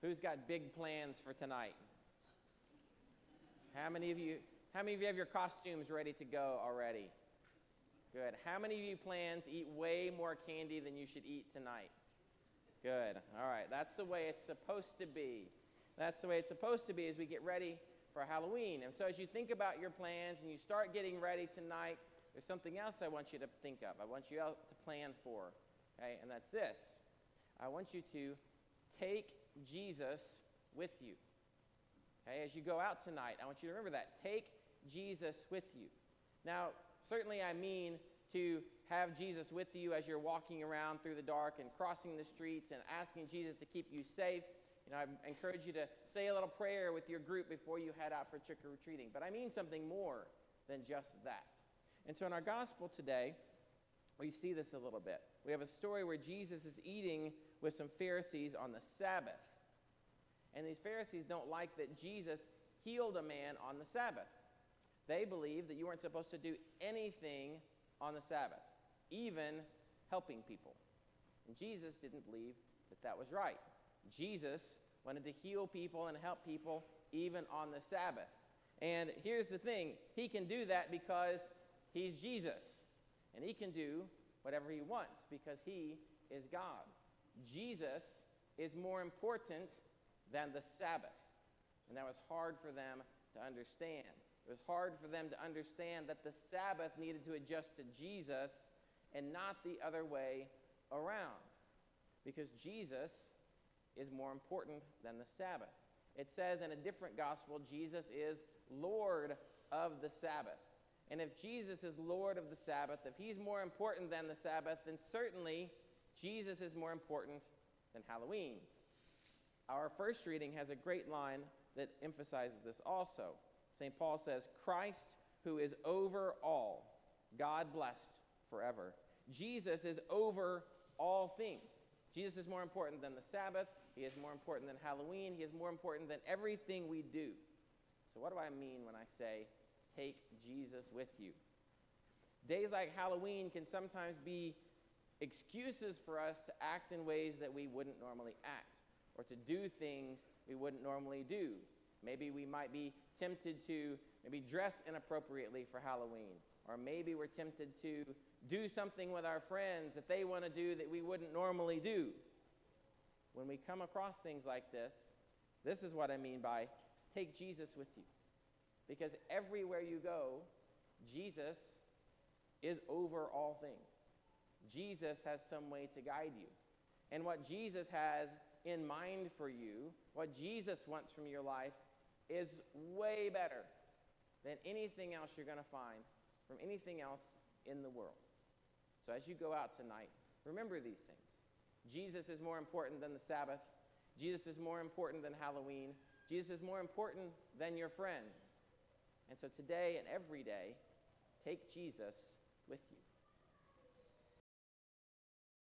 Who's got big plans for tonight? How many of you have your costumes ready to go already? Good. How many of you plan to eat way more candy than you should eat tonight? Good. All right. That's the way it's supposed to be. That's the way it's supposed to be as we get ready for Halloween. And so as you think about your plans and you start getting ready tonight, there's something else I want you to think of. I want you to plan for. Okay? And that's this. I want you to take Jesus with you. Okay? As you go out tonight, I want you to remember that. Take Jesus with you. Now, certainly I mean to have Jesus with you as you're walking around through the dark and crossing the streets and asking Jesus to keep you safe. You know, I encourage you to say a little prayer with your group before you head out for trick-or-treating. But I mean something more than just that. And so in our gospel today, we see this a little bit. We have a story where Jesus is eating with some Pharisees on the Sabbath. And these Pharisees don't like that Jesus healed a man on the Sabbath. They believe that you weren't supposed to do anything on the Sabbath, even helping people. And Jesus didn't believe that that was right. Jesus wanted to heal people and help people even on the Sabbath. And here's the thing. He can do that because he's Jesus. And he can do whatever he wants because he is God. Jesus is more important than the Sabbath. And that was hard for them to understand. It was hard for them to understand that the Sabbath needed to adjust to Jesus and not the other way around. Because Jesus is more important than the Sabbath. It says in a different gospel, Jesus is Lord of the Sabbath. And if Jesus is Lord of the Sabbath, if he's more important than the Sabbath, then certainly Jesus is more important than Halloween. Our first reading has a great line that emphasizes this also. St. Paul says, Christ, who is over all, God blessed forever. Jesus is over all things. Jesus is more important than the Sabbath. He is more important than Halloween. He is more important than everything we do. So what do I mean when I say, take Jesus with you? Days like Halloween can sometimes be excuses for us to act in ways that we wouldn't normally act, or to do things we wouldn't normally do. Maybe we might be tempted to dress inappropriately for Halloween, or maybe we're tempted to do something with our friends that they want to do that we wouldn't normally do. When we come across things like this, this is what I mean by take Jesus with you. Because everywhere you go, Jesus is over all things. Jesus has some way to guide you. And what Jesus has in mind for you, what Jesus wants from your life, is way better than anything else you're going to find from anything else in the world. So as you go out tonight, remember these things. Jesus is more important than the Sabbath. Jesus is more important than Halloween. Jesus is more important than your friends. And so today and every day, take Jesus with you.